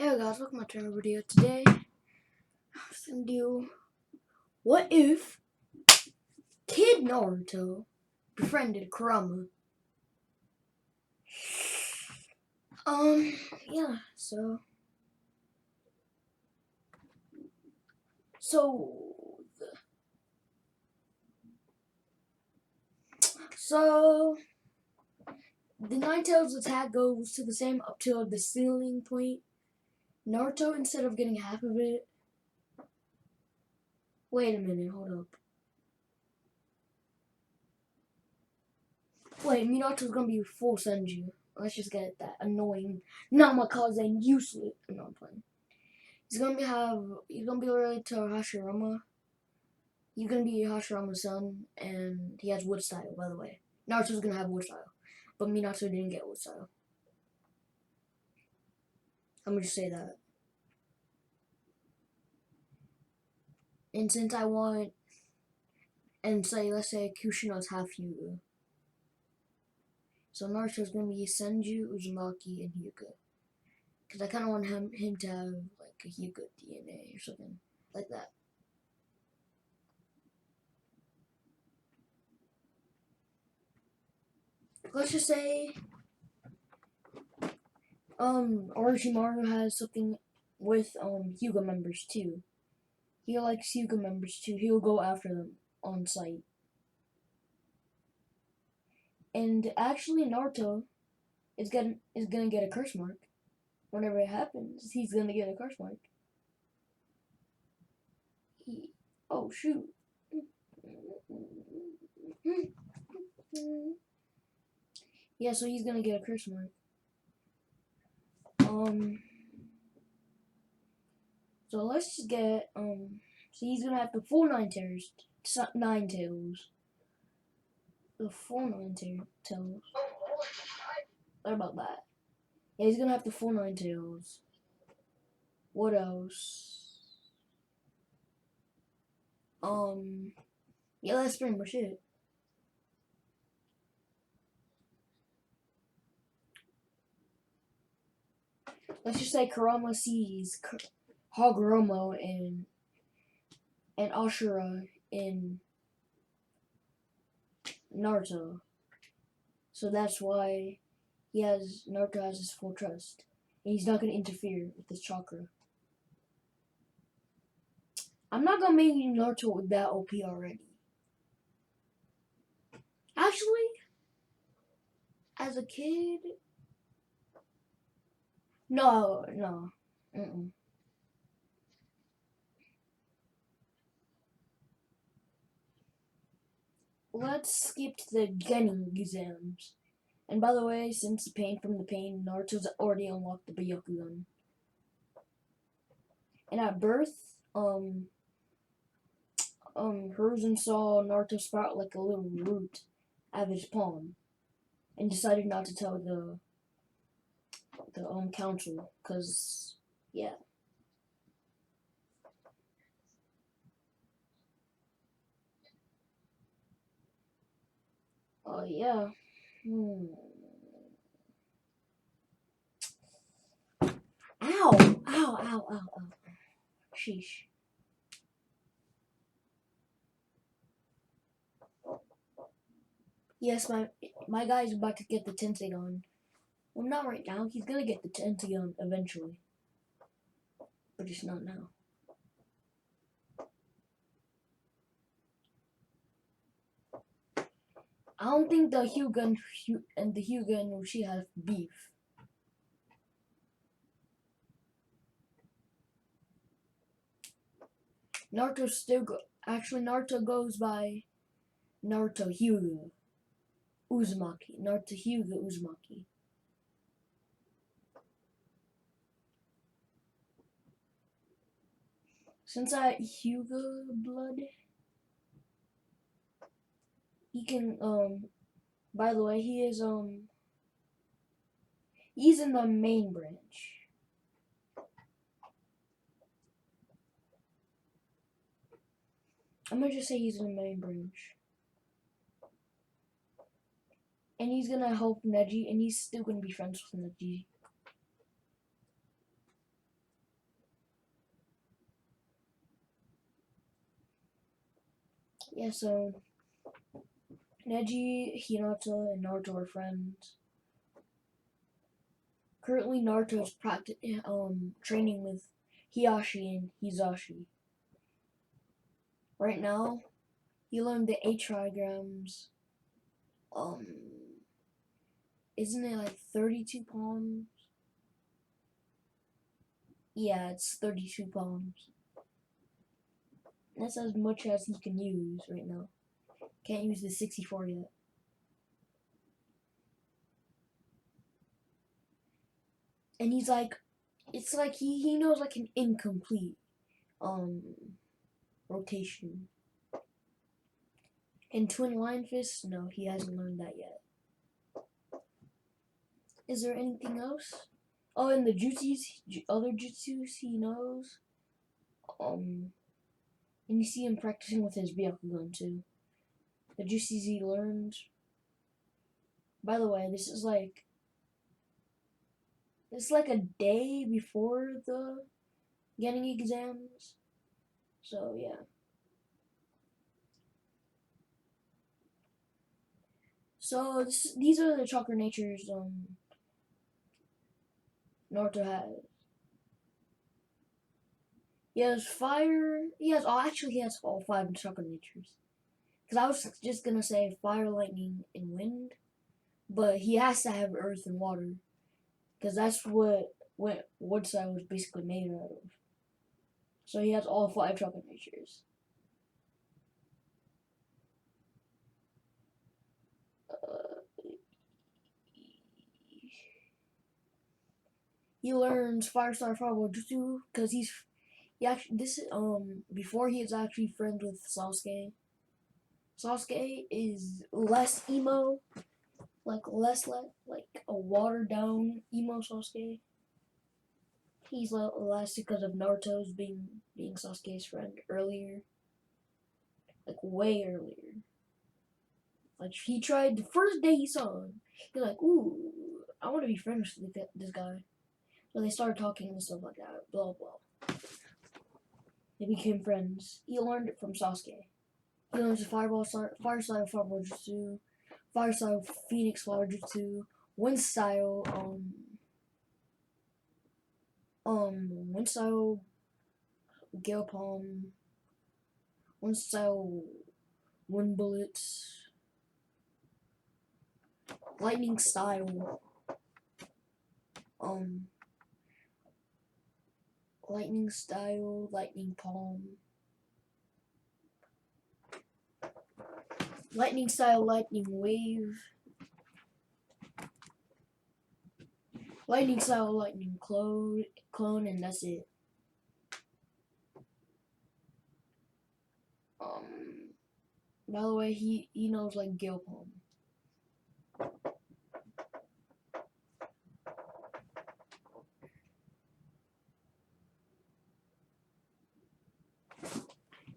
Hey guys, welcome back to another video. Today, I'm gonna do what if Kid Naruto befriended Kurama. Yeah. So, so the Nine Tails attack goes to the same up till the ceiling point. Naruto, instead of getting half of it, wait a minute, hold up. Wait, Minato's gonna be full Senju. Let's just get that annoying Namikaze useless. No, I'm playing. He's gonna be related to Hashirama. He's gonna be Hashirama's son, and he has wood style, by the way. Naruto's gonna have wood style, but Minato didn't get wood style. I'm gonna just say that. And since I want, and let's say Kushina's half Hyuga. So Naruto's gonna be Senju, Uzumaki, and Hyuga. Because I kind of want him to have like a Hyuga DNA or something like that. Let's just say Orochimaru has something with Hyuga members too. He likes Hyuga members too. He'll go after them on sight. And actually Naruto is gonna get a curse mark. Whenever it happens, he's gonna get a curse mark. Oh shoot. Yeah, so he's gonna get a curse mark. So let's just get so he's gonna have the full nine tails. The full nine tails. What about that? Yeah, he's gonna have the full nine tails. What else? Yeah, that's pretty much it. Let's just say Kurama sees Hagoromo and Ashura in Naruto. So that's why Naruto has his full trust. And he's not gonna interfere with his chakra. I'm not gonna make Naruto with that OP already. Actually, as a kid, no. Let's skip to the Genin exams. And by the way, since the pain from the pain, Naruto's already unlocked the Byakugan. And at birth, Hiruzen saw Naruto sprout like a little root out of his palm, and decided not to tell the council, cause yeah. Yeah. Ow! Ow! Ow! Ow! Ow! Sheesh. Yes, my guy's about to get the Tenseigan. Well, not right now. He's gonna get the Tenseigan eventually, but just not now. I don't think the Hyuga and Uchi have beef. Naruto goes by Naruto Hyuga Uzumaki. Naruto Hyuga Uzumaki. Since I Hyuga blood, he can by the way, he's in the main branch. I'm gonna just say he's in the main branch. And he's gonna help Neji, and he's still gonna be friends with Neji. Yeah, so Neji, Hinata, and Naruto are friends. Currently, Naruto's training with Hiyashi and Hizashi. Right now, he learned the 8 trigrams. Um, isn't it like 32 palms? Yeah, it's 32 palms. That's as much as he can use right now. Can't use the 64 yet. And he's like, it's like he knows like an incomplete um rotation. And Twin Lion Fist, no, he hasn't learned that yet. Is there anything else? Oh, and the other jutsus he knows. And you see him practicing with his Byakugan too. The jutsus he learned. By the way, this is like a day before the getting exams. So yeah. So these are the chakra natures Naruto has. He has fire. He has all 5 chakra natures. Because I was just gonna say fire, lightning, and wind, but he has to have earth and water, because that's what Woodside was basically made out of. So he has all 5 chakra natures. He learns Fire Star Fireball Jutsu because he actually this before he is actually friends with Sasuke. Sasuke is less emo, like like a watered down emo Sasuke. He's less because of Naruto's being Sasuke's friend earlier, like way earlier. Like he tried the first day he saw him. He's like, "Ooh, I want to be friends with this guy." So they started talking and stuff like that. Blah blah. They became friends. He learned it from Sasuke. He learns the Fire Style Fireball Jutsu, Fire Style Phoenix Flower Jutsu, Wind Style Wind Style Gale Palm, Wind Style Wind Bullets, Lightning Style Lightning Style Lightning Palm, Lightning Style Lightning Wave, Lightning Style Lightning Clone, and that's it. By the way, he knows like Gale Palm.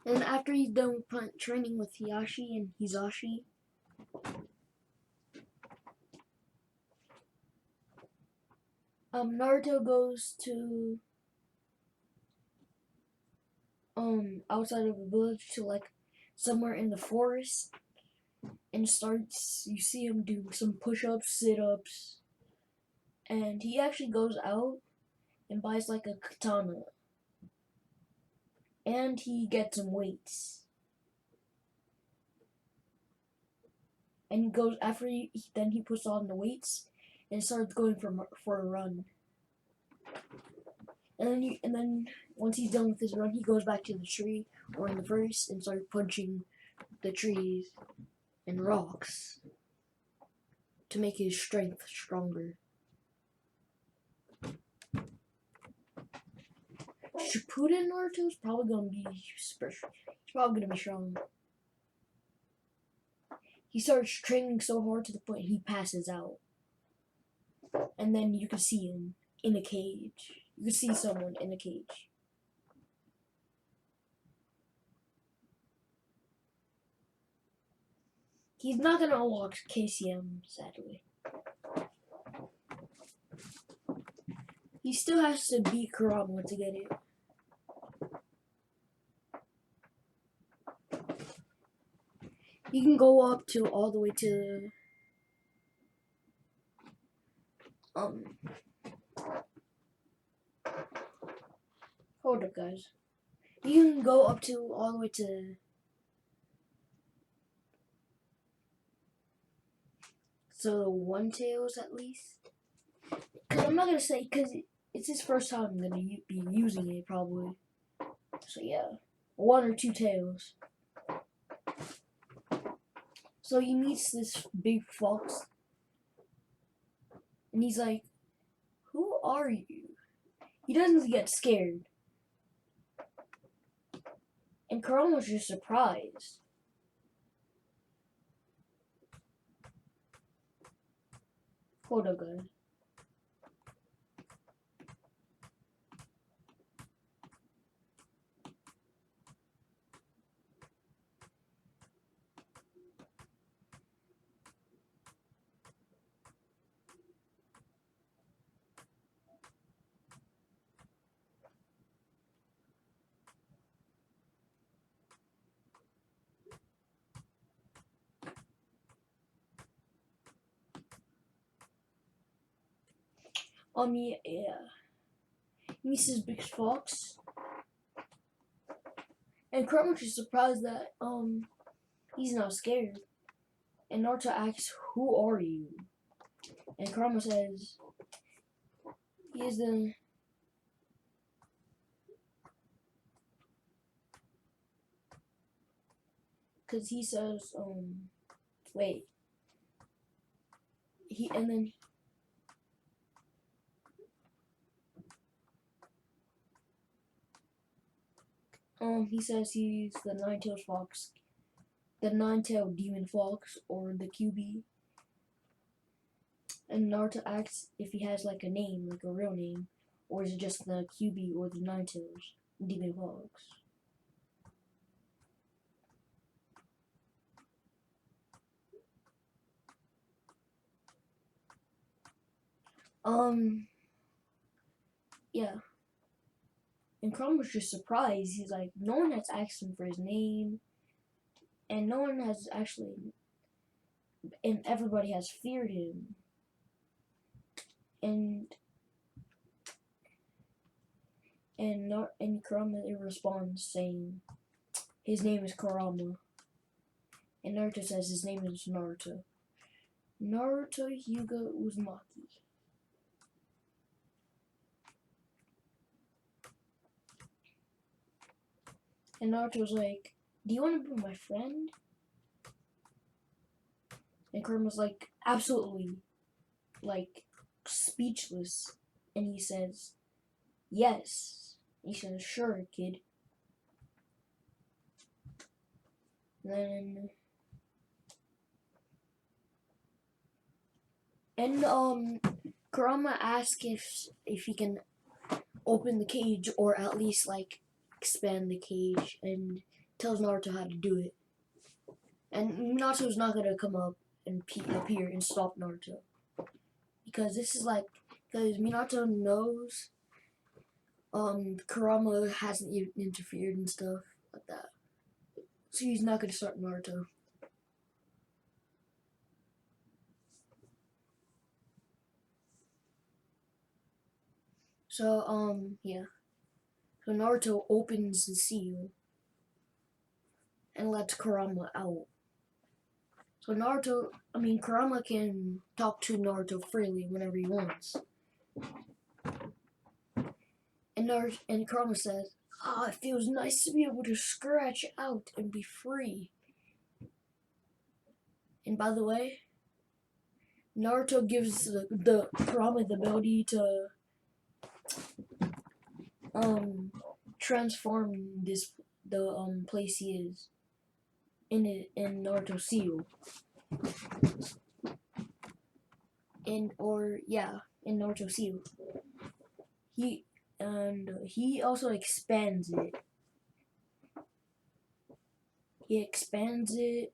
And after he's done training with Hiyashi and Hizashi, Naruto goes to outside of the village to like somewhere in the forest and you see him do some push-ups, sit-ups, and he actually goes out and buys like a katana, and he gets some weights, and he goes after then he puts on the weights and starts going for a run. And then once he's done with his run, he goes back to the tree or in the forest and starts punching the trees and rocks to make his strength stronger. Shippuden Naruto's probably gonna be special. He's probably gonna be strong. He starts training so hard to the point he passes out, and then you can see him in a cage. You can see someone in a cage. He's not gonna unlock KCM, sadly. He still has to beat Kurama to get it. You can go up to all the way to hold up, guys. You can go up to all the way to one tails at least. Cause I'm not gonna say because it's his first time I'm gonna be using it probably. So yeah, one or two tails. So he meets this big fox, and he's like, "Who are you?" He doesn't get scared, and Kurama's just surprised. Hold up, guys. Yeah. He meets this big fox, and Kurama's just surprised that he's not scared. And Naruto asks, "Who are you?" And Kurama says, "He is the." Cause he says, wait. And then he says he's the nine-tailed fox, the nine-tailed demon fox, or the QB. And Naruto asks if he has like a name, like a real name, or is it just the QB or the nine-tailed demon fox? Yeah. And Crumb was just surprised. He's like, no one has asked him for his name, and no one has actually, and everybody has feared him. And Kurama responds saying, his name is Kurama. And Naruto says his name is Naruto. Naruto Hyuga Uzumaki. And Naruto's like, do you want to be my friend? And Kurama's like, absolutely. Like, speechless. And he says, yes. He says, sure, kid. Then Kurama asks if he can open the cage or at least like expand the cage, and tells Naruto how to do it. And Naruto's not gonna come up and appear and stop Naruto, because this is like, because Minato knows Kurama hasn't even interfered and stuff like that, so he's not gonna start Naruto. So yeah. So Naruto opens the seal and lets Kurama out. So Kurama can talk to Naruto freely whenever he wants. And Kurama says, it feels nice to be able to scratch out and be free. And by the way, Naruto gives the Kurama the ability to transform the place he is in Naruto Seal. In Naruto Seal. He also expands it. He expands it,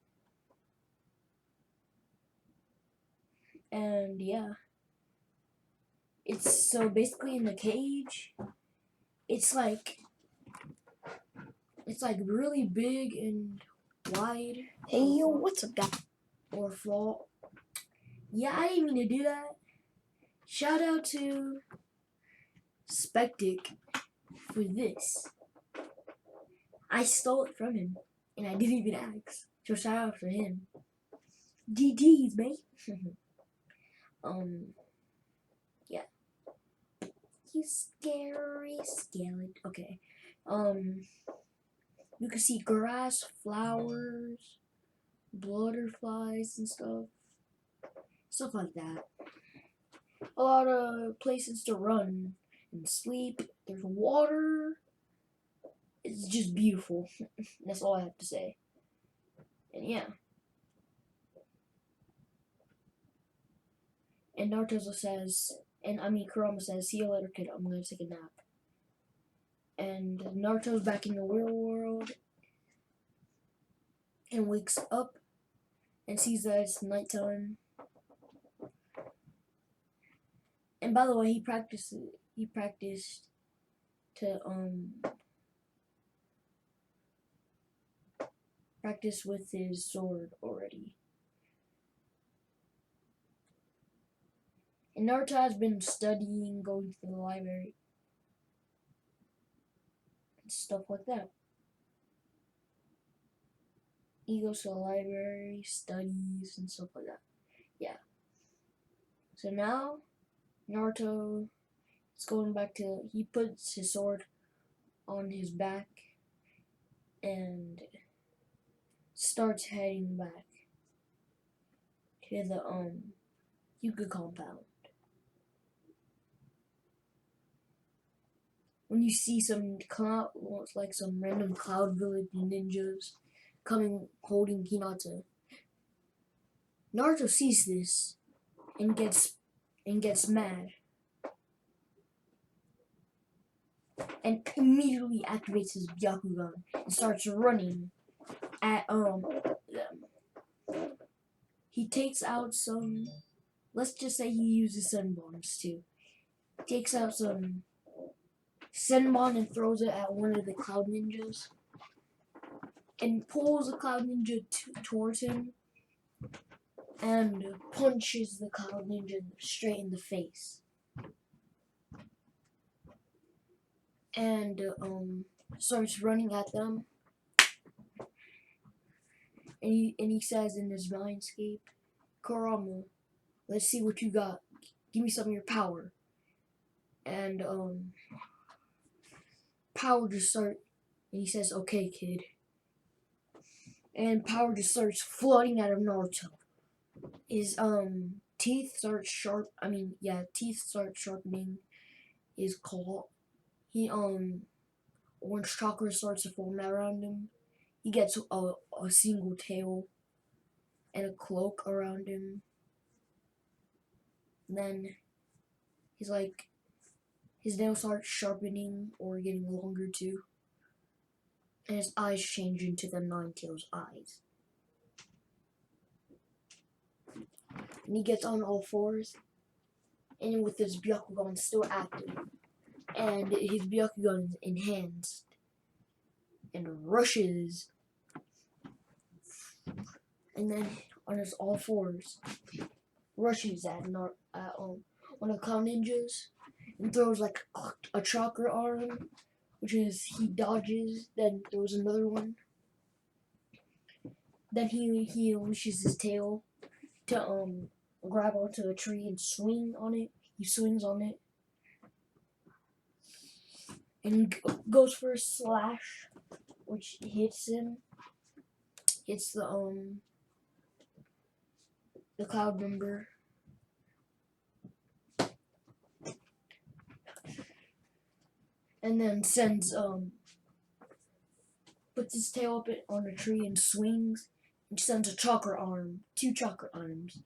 and yeah. It's so basically in the cage, it's like really big and wide. Hey yo, what's up, guys? Or fall. Yeah, I didn't mean to do that. Shout out to Spectic for this. I stole it from him, and I didn't even ask. So shout out for him. GG's, mate. Yeah. You scary skeleton. Okay. You can see grass, flowers, butterflies and stuff like that. A lot of places to run and sleep. There's water. It's just beautiful. That's all I have to say. And yeah. And Naruto says, Kurama says, see you later, kid. I'm gonna take a nap. And Naruto's back in the real world and wakes up and sees that it's nighttime. And by the way, he practiced to practice with his sword already. And Naruto has been studying, going to the library, and stuff like that. He goes to the library, studies, and stuff like that. Yeah. So now, Naruto is going back to, he puts his sword on his back and starts heading back to the Yuga compound. When you see some cloud, like some random cloud village ninjas coming holding Hinata, Naruto sees this and gets mad and immediately activates his Byakugan and starts running at them. He takes out some, let's just say he uses sun bombs too. Takes out some Senbon and throws it at one of the Cloud Ninjas and pulls the Cloud Ninja towards him and punches the Cloud Ninja straight in the face. And starts running at them. And he says in his mindscape, Kurama, let's see what you got. Give me some of your power. And power just starts, and he says, okay, kid. And power just starts flooding out of Naruto. His teeth start sharpening his claw. He orange chakra starts to form around him. He gets a single tail and a cloak around him. And then he's like, his nails start sharpening or getting longer too. And his eyes change into the Nine-Tails eyes. And he gets on all fours, and with his Byakugan still active, and his Byakugan is enhanced, and rushes, and then on his all fours, rushes at one of the Cloud Ninjas, and throws like a chakra arm, which is he dodges, then throws another one. Then he unleashes his tail to grab onto a tree and swing on it. He swings on it and goes for a slash, which hits him. Hits the cloud member. And then sends puts his tail up on a tree and swings and sends a chakra arm, 2 chakra arms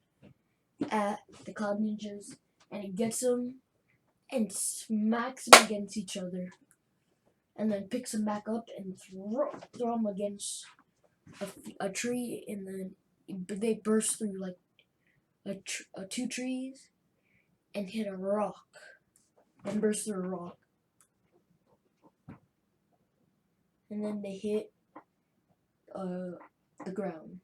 at the Cloud Ninjas, and it gets them and smacks them against each other, and then picks them back up and throw them against a tree, and then they burst through like 2 trees and hit a rock and burst through a rock. And then they hit the ground.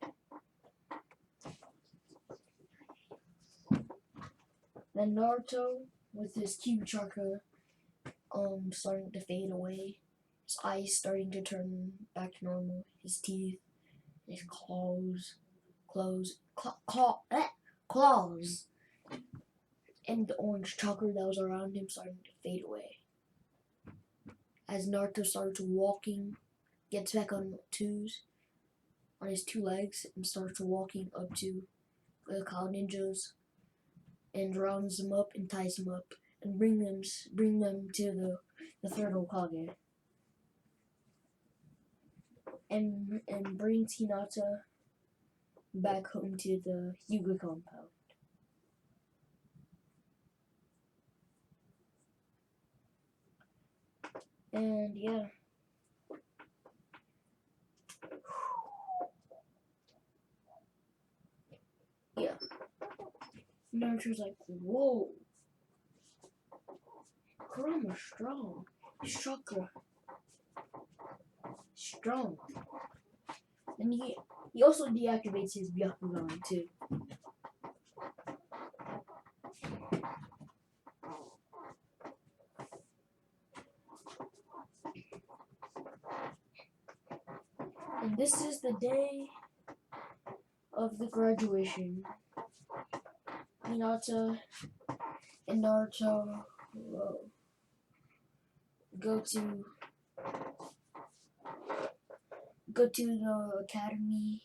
Then Naruto, with his cube chakra, starting to fade away. His eyes starting to turn back to normal. His teeth, his claws, claws, and the orange chakra that was around him starting to fade away. As Naruto starts walking, gets back on his two legs, and starts walking up to the Cloud Ninjas, and rounds them up and ties them up, and bring them to the third Hokage, and brings Hinata back home to the Hyuga compound. And yeah. Yeah. Naruto's like, whoa. Kurama's strong. His chakra. Strong. And he also deactivates his Byakugan too. And this is the day of the graduation. Hinata and Naruto go to the academy.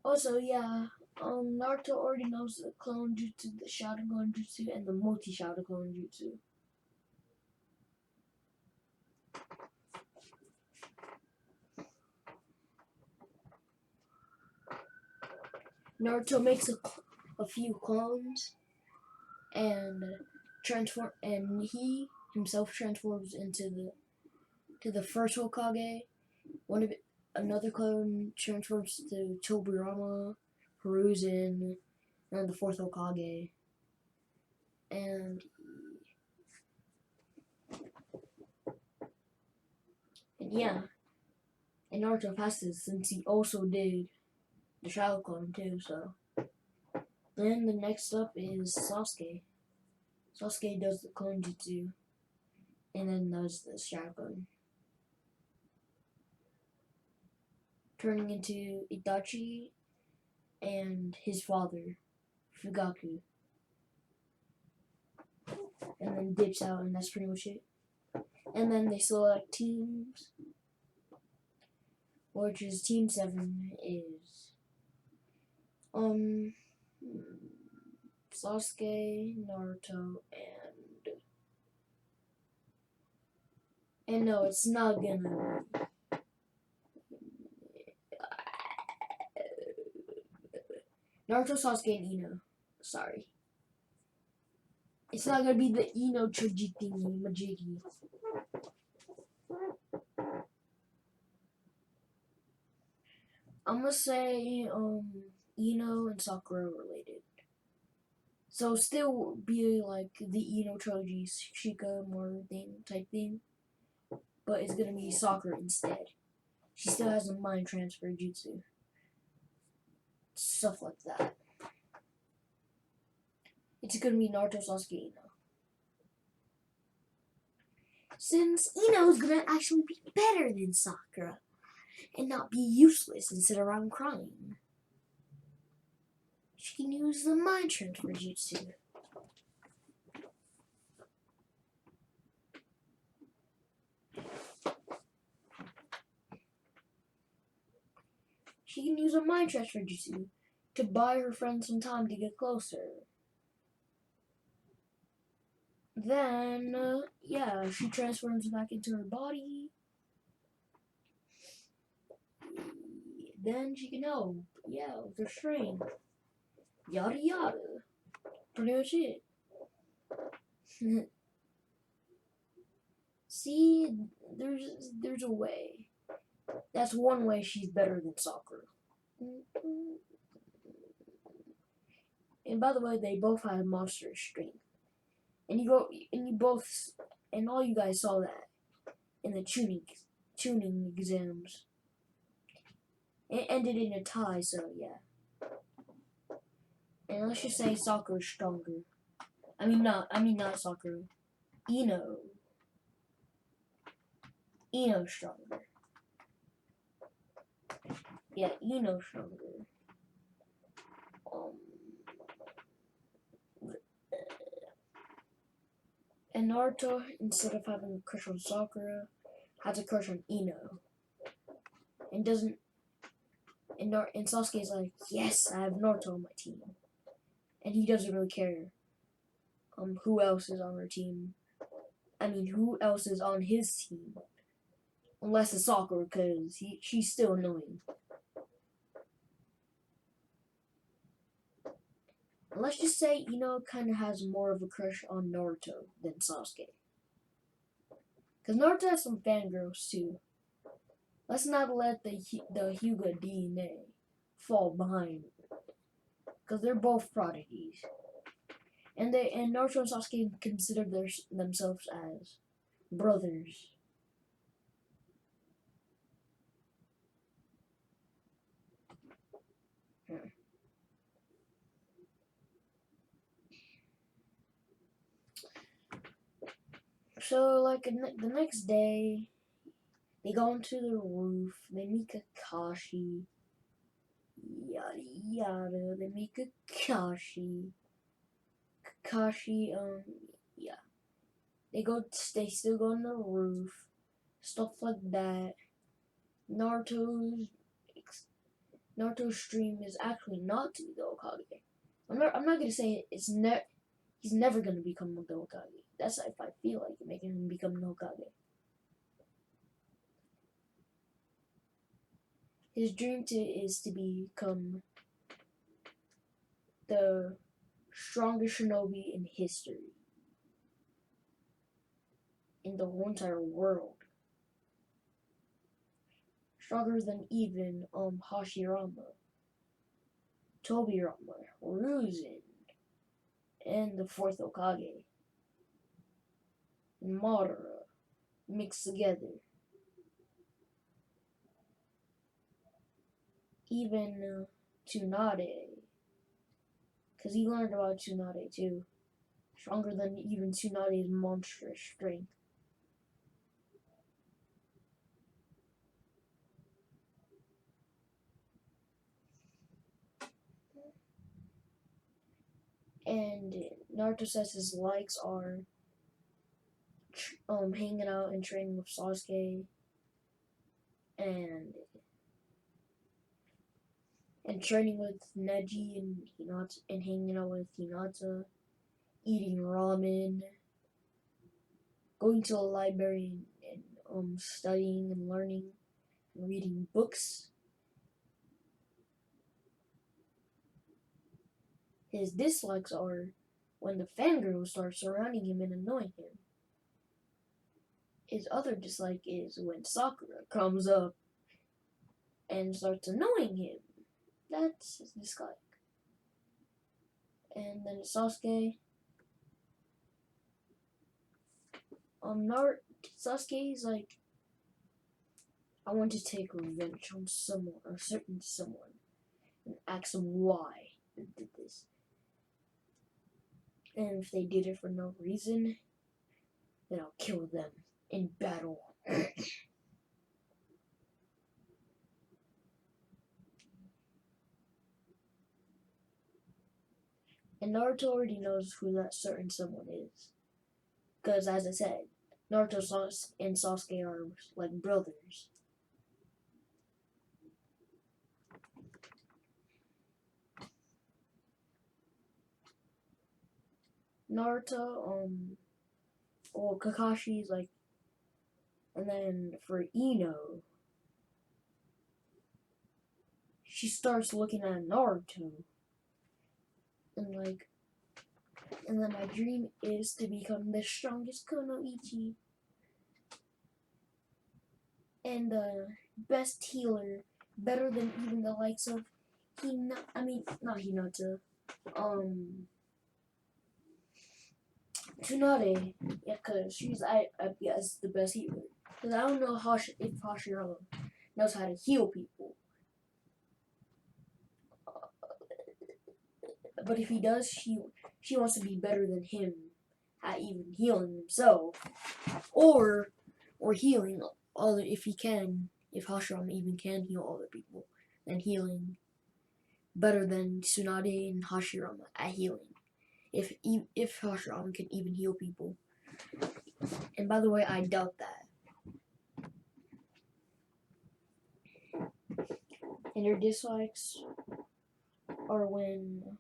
Also, yeah, Naruto already knows the clone jutsu, the Sharingan jutsu, and the multi-Sharingan jutsu. Naruto makes a few clones and he himself transforms into the first Hokage. Another clone transforms to Tobirama, Hiruzen, and the fourth Hokage. And yeah, and Naruto passes since he also did the Shadow Clone too. So then the next up is Sasuke. Sasuke does the clone jutsu, and then does the Shadow Clone, turning into Itachi and his father, Fugaku, and then dips out, and that's pretty much it. And then they select teams, which is Team 7 is Sasuke, Naruto, and no, it's not gonna Naruto, Sasuke, and Ino. Sorry. It's not gonna be the Ino Choji thingy, Majiki. I'm gonna say, Ino and Sakura related. So still be like the Ino Choji Shika type thing. But it's gonna be Sakura instead. She still has a mind transfer jutsu. Stuff like that. It's gonna be Naruto, Sasuke, Ino. Since Ino's gonna actually be better than Sakura and not be useless and sit around crying. She can use the mind transfer jutsu. She can use a mind transfer jutsu to buy her friend some time to get closer. Then, yeah, she transforms back into her body. Then she can help, yeah, with her strength. Yada yada. Pretty much it. See, there's a way. That's one way she's better than Sakura. And by the way, they both have monstrous strength. And all you guys saw that. in the tuning exams. It ended in a tie, so yeah. And let's just say Sakura is stronger. I mean not Sakura. Ino. Ino's stronger. Yeah, Ino's stronger. Um, and Naruto, instead of having a crush on Sakura, has a crush on Ino. And doesn't. And Sasuke's like, yes, I have Naruto on my team. And he doesn't really care who else is on her team. I mean, who else is on his team? Unless it's Sakura, because she's still annoying. And let's just say Ino kind of has more of a crush on Naruto than Sasuke. Because Naruto has some fangirls too. Let's not let the Hyuga DNA fall behind. Because they're both prodigies. And Naruto and Sasuke consider themselves as brothers. So, like, the next day, they go onto the roof, they meet Kakashi, yada yada, they meet Kakashi, yeah. They still go on the roof, stuff like that. Naruto's dream is actually not to be the Hokage. I'm not gonna say he's never gonna become the Hokage. That's if I feel like making him become the Hokage. His dream is to become the strongest shinobi in history. In the whole entire world. Stronger than even Hashirama, Tobirama, Ruzin, and the fourth Hokage. And Madara mixed together. Even Tsunade. Because he learned about Tsunade too. Stronger than even Tsunade's monstrous strength. And Naruto says his likes are hanging out and training with Sasuke and training with Neji and Hinata and hanging out with Hinata, eating ramen, going to the library and studying and learning and reading books. His dislikes are when the fangirls start surrounding him and annoying him. His other dislike is when Sakura comes up and starts annoying him. That's his dislike. And then Sasuke. Sasuke is like, I want to take revenge on someone, or certain someone, and ask them why they did this. And if they did it for no reason, then I'll kill them in battle. And Naruto already knows who that certain someone is. Because, as I said, Naruto and Sasuke are like brothers. Naruto, Kakashi's like, and then for Ino, she starts looking at Naruto, and then my dream is to become the strongest Kunoichi, and the best healer, better than even the likes of not Hinata, Tsunade, yeah, cause she's I guess the best healer. Because I don't know if Hashirama knows how to heal people. But if he does, she wants to be better than him at even healing himself, or healing other if he can. If Hashirama even can heal other people, then healing better than Tsunade and Hashirama at healing. If Hashirama can even heal people, and by the way, I doubt that. And her dislikes are when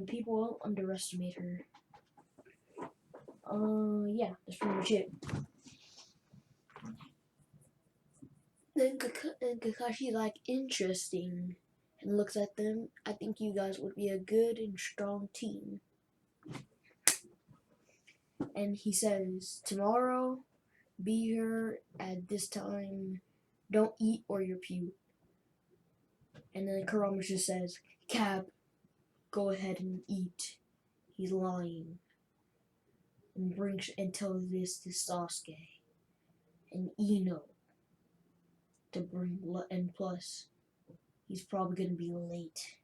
people underestimate her. Yeah, that's pretty much it. Then Kakashi's like, interesting, and looks at them. I think you guys would be a good and strong team. And he says, tomorrow, be here at this time. Don't eat or you'll puke. And then Kurama just says, Cap, go ahead and eat. He's lying. And tells this to Sasuke and Ino to bring, and plus, he's probably gonna be late.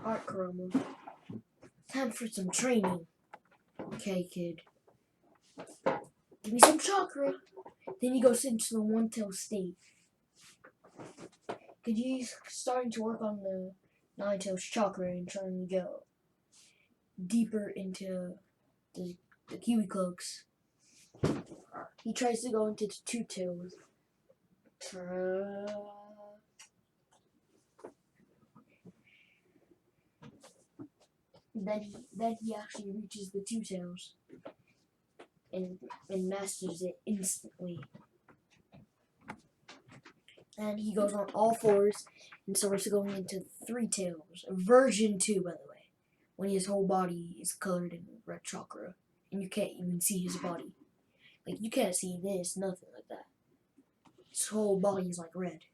Alright, Kurama. Time for some training. Okay, kid. Give me some chakra. Then he goes into the one-tail state. Because he's starting to work on the nine-tails chakra and trying to go deeper into the kiwi cloaks. He tries to go into the two tails. Then he actually reaches the two tails and masters it instantly. And he goes on all fours and starts going into three tails. Version 2, by the way. When his whole body is colored in red chakra. And you can't even see his body. Like, you can't see this, nothing like that. His whole body is like red.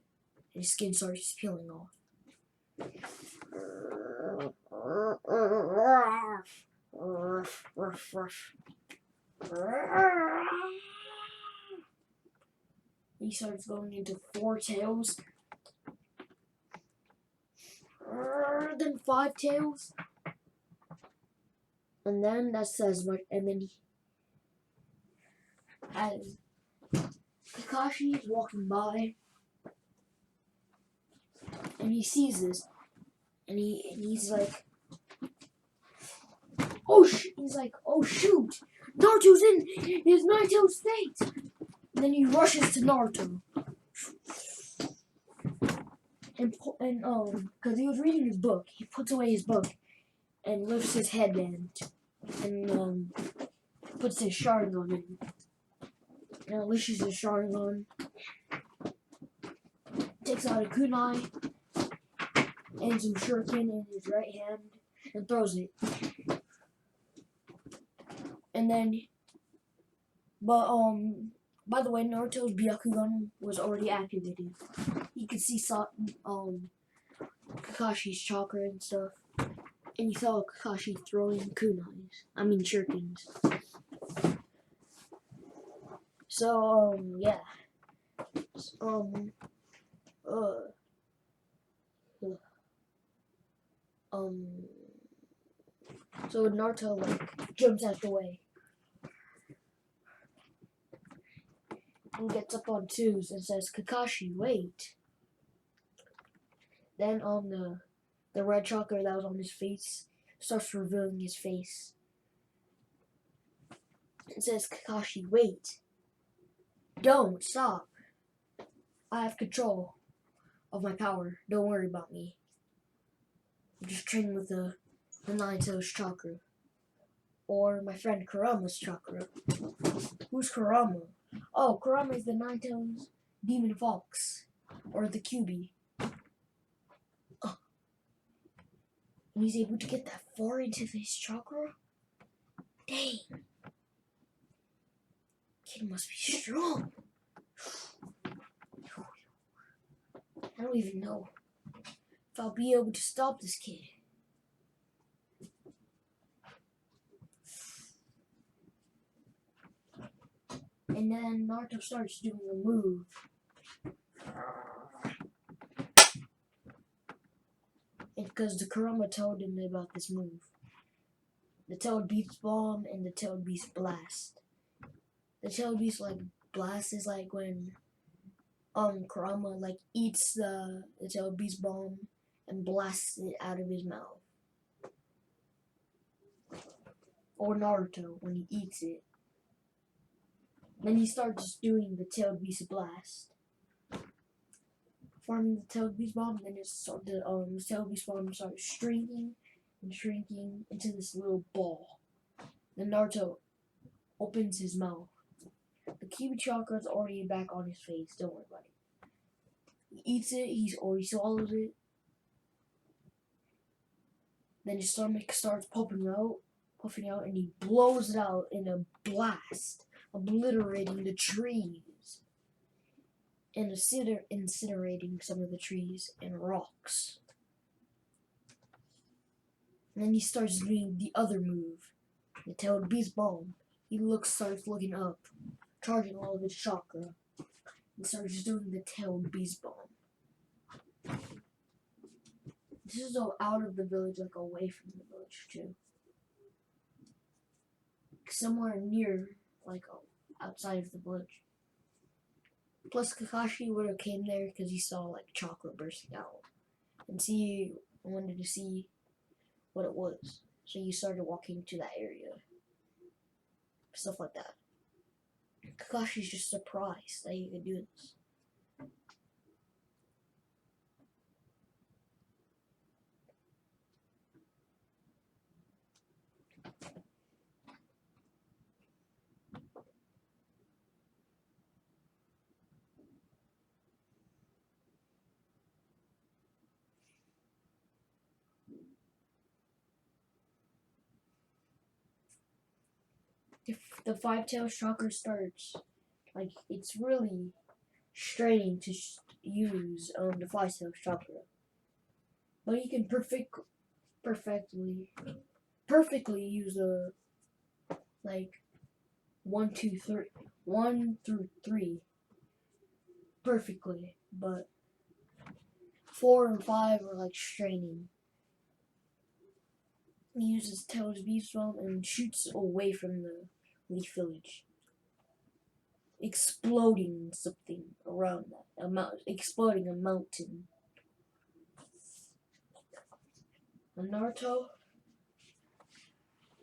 And his skin starts peeling off. He starts going into four tails. Then five tails. And then that says much. And then as Kakashi is walking by, and he sees this, and he's like, he's like, oh shoot, Naruto's in his nine-tailed state. And then he rushes to Naruto, and because he was reading his book, he puts away his book, and lifts his headband, and puts his Sharingan in. And unleashes his Sharingan, takes out a kunai and some shuriken in his right hand and throws it. And then, by the way, Naruto's Byakugan was already activated. You could see Kakashi's chakra and stuff, and you saw Kakashi throwing shurikens. So, yeah. So Naruto jumps out the way and gets up on twos and says, Kakashi, wait. Then the red chakra that was on his face starts revealing his face. It says, Kakashi, wait. Don't stop. I have control of my power. Don't worry about me. I'm just training with the nine-tails chakra. Or my friend Kurama's chakra. Who's Kurama? Oh, Kurama is the nine-tails demon fox. Or the QB. Oh. And he's able to get that far into his chakra? Dang. Kid must be strong. I don't even know if I'll be able to stop this kid. And then Naruto starts doing a move. Because the Kurama told him about this move. The Tailed Beast Bomb and the Tailed Beast Blast. The Tailed Beast blast is like when Kurama eats the Tailed Beast Bomb and blasts it out of his mouth. Or Naruto when he eats it. Then he starts doing the Tailed Beast Blast. Forming the Tailed Beast Bomb, then the Tailed Beast Bomb starts shrinking and shrinking into this little ball. Then Naruto opens his mouth. The Kiwi Chakra is already back on his face, don't worry about it. He eats it, he swallows it. Then his stomach starts puffing out, and he blows it out in a blast, obliterating the trees and incinerating some of the trees and rocks. And then he starts doing the other move, the Tailed Beast Bomb. He starts looking up, charging all of his chakra, and starts doing the Tailed Beast Bomb. This is all out of the village, away from the village too. Somewhere near, outside of the village. Plus, Kakashi would have came there because he saw chakra bursting out, and wanted to see what it was. So he started walking to that area, stuff like that. Kakashi's just surprised that he could do this. If the five-tailed chakra starts, it's really straining to use the five-tailed chakra, but he can perfectly use the 1 through 3 perfectly, but 4 and 5 are straining. He uses Tailed Beast Bomb and shoots away from the Leaf Village, exploding something around that, exploding a mountain. And Naruto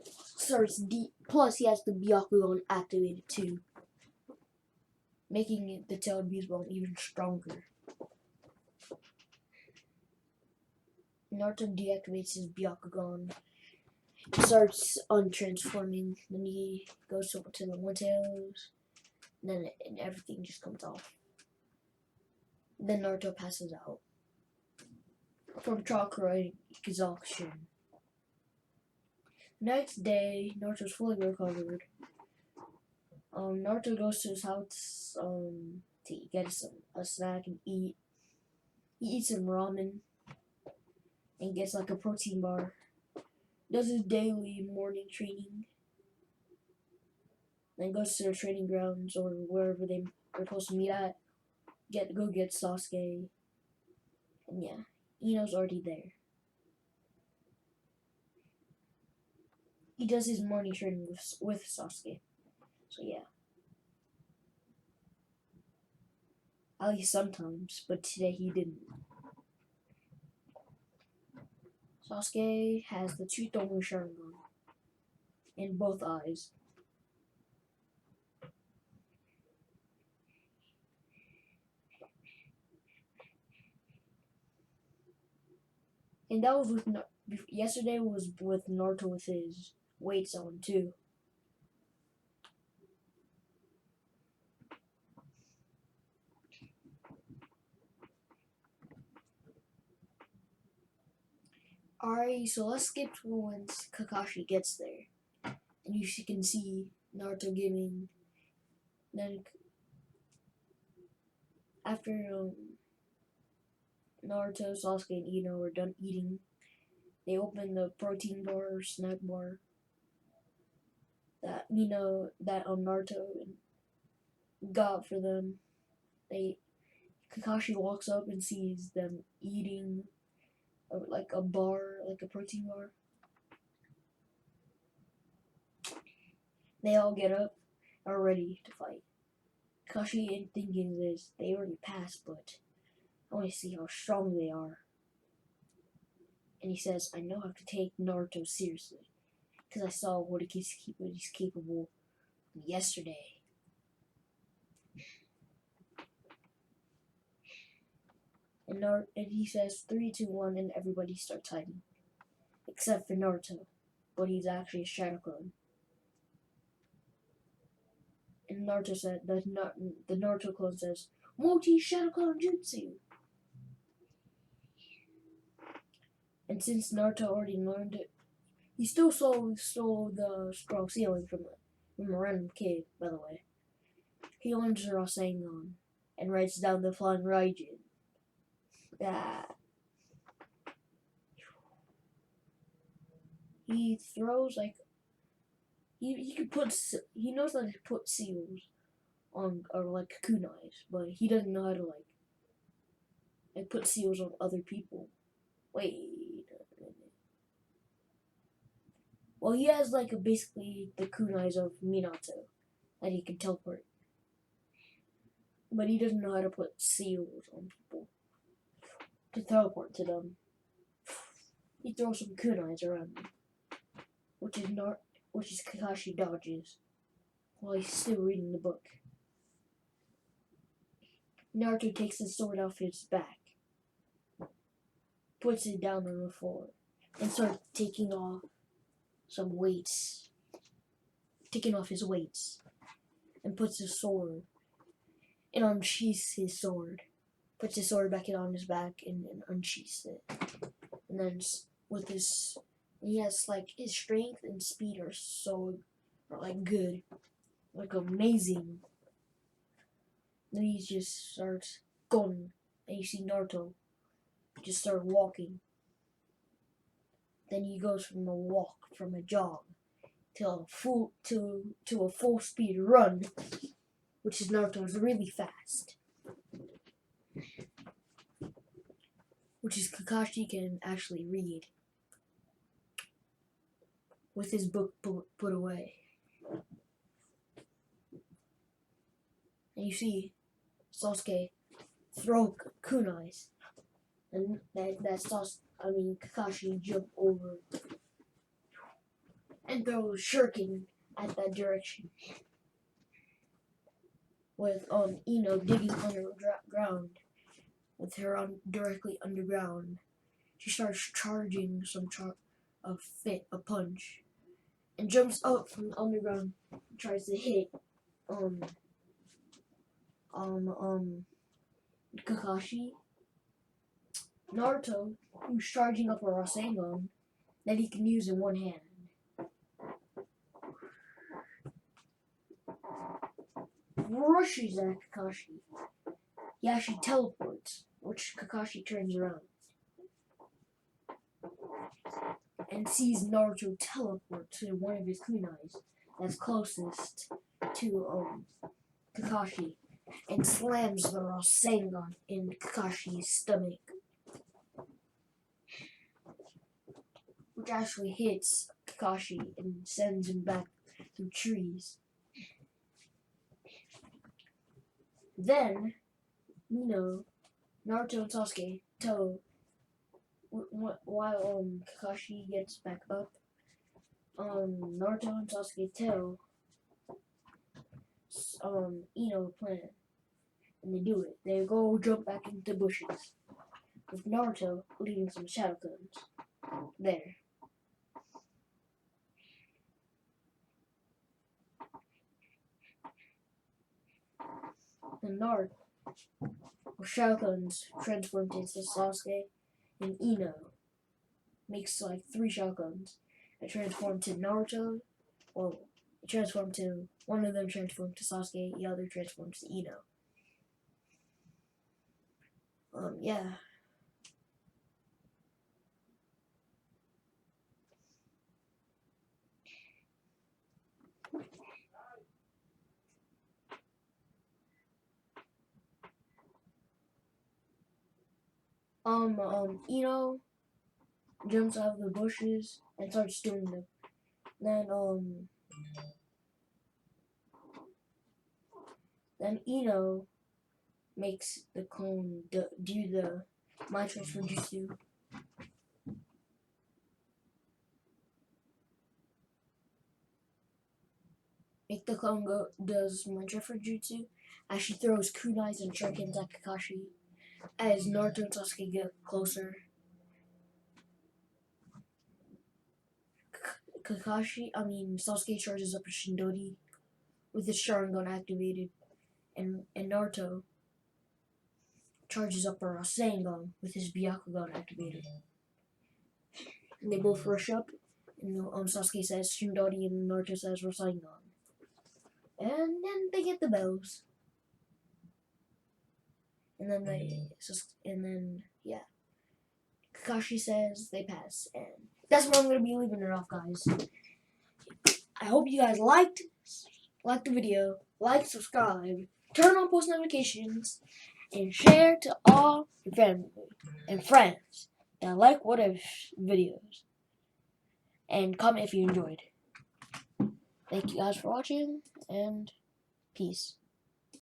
starts deep. Plus, he has the Byakugan activated too, making the Tailed Beast Bomb even stronger. Naruto deactivates his Byakugan, starts untransforming, then he goes to the One Tails, and everything just comes off. Then Naruto passes out from chakra exhaustion. Next day, Naruto's fully recovered. Naruto goes to his house to get a snack and eat. He eats some ramen and gets a protein bar. Does his daily morning training. Then goes to the training grounds or wherever they're supposed to meet at. Go get Sasuke. And yeah, Ino's already there. He does his morning training with Sasuke. So yeah. At least sometimes, but today he didn't. Sasuke has the Chutomu Sharingan in both eyes. And that was yesterday was with Naruto with his weights on too. Alright, so let's skip to once Kakashi gets there. And you can see Naruto giving after Naruto, Sasuke, and Ino were done eating, they opened the protein bar or snack bar that Naruto got for them. Kakashi walks up and sees them eating like a bar, like a protein bar. They all get up, are ready to fight. Kakashi in thinking this, they already passed, but I want to see how strong they are. And he says, I know how to take Naruto seriously, because I saw what he's capable of yesterday. And he says 3, 2, 1, and everybody starts hiding. Except for Naruto. But he's actually a shadow clone. And Naruto said the Naruto clone says, Multi shadow clone jutsu. And since Naruto already learned it, he still stole the scroll ceiling from a random kid, by the way. He learns the Rasengan and writes down the flying Raijin. He throws like he knows how to put seals on or like kunais, but he doesn't know how to like put seals on other people. Wait a minute. Well, he has like basically the kunais of Minato that he can teleport, but he doesn't know how to put seals on people to teleport to them. He throws some kunais around him, which is Kakashi dodges while he's still reading the book. Naruto takes the sword off his back, puts it down on the floor, and starts taking off his weights, and puts his sword, and unsheaths his sword, puts his sword back on his back, and unsheaths it. And then he has like his strength and speed are like good, like amazing. Then he just starts going, and you see Naruto just start walking. Then he goes from a jog, to a full speed run, which is Naruto's really fast. Which is Kakashi can actually read with his book put away. And you see Sasuke throw kunais, and Kakashi jump over and throw shuriken at that direction. With Ino digging underground, with her directly underground, she starts charging a punch, and jumps up from the underground, and tries to hit Kakashi. Naruto, who's charging up a Rasengan that he can use in one hand. Rushes at Kakashi. He actually teleports, which Kakashi turns around and sees Naruto teleport to one of his kunais that's closest to Kakashi, and slams the Rasengan in Kakashi's stomach, which actually hits Kakashi and sends him back through trees. Then, Naruto and Sasuke tell, while Kakashi gets back up, Naruto and Sasuke tell Ino a plan, and they do it. They go jump back into bushes, with Naruto leaving some shadow clones there. And Naruto, with shadow clones transformed into Sasuke and Ino, makes like 3 shadow clones. It transformed to Naruto, well, it transformed to, one of them transformed to Sasuke, the other transforms to Ino. Yeah. Jumps out of the bushes and starts doing them. Then makes the clone do the mind transfer jutsu. Make the clone does mind transfer jutsu as she throws kunais and shurikens at Kakashi. As Naruto and Sasuke get closer, Sasuke charges up a Shindori with his Sharingan activated, and Naruto charges up a Rasengan with his Byakugan activated. And they both rush up, and Sasuke says Shindori and Naruto says Rasengan. And then they get the bells. And then Kakashi says they pass, and that's where I'm gonna be leaving it off, guys. I hope you guys liked the video, subscribe, turn on post notifications, and share to all your family and friends that like what if videos, and comment if you enjoyed. Thank you guys for watching, and peace.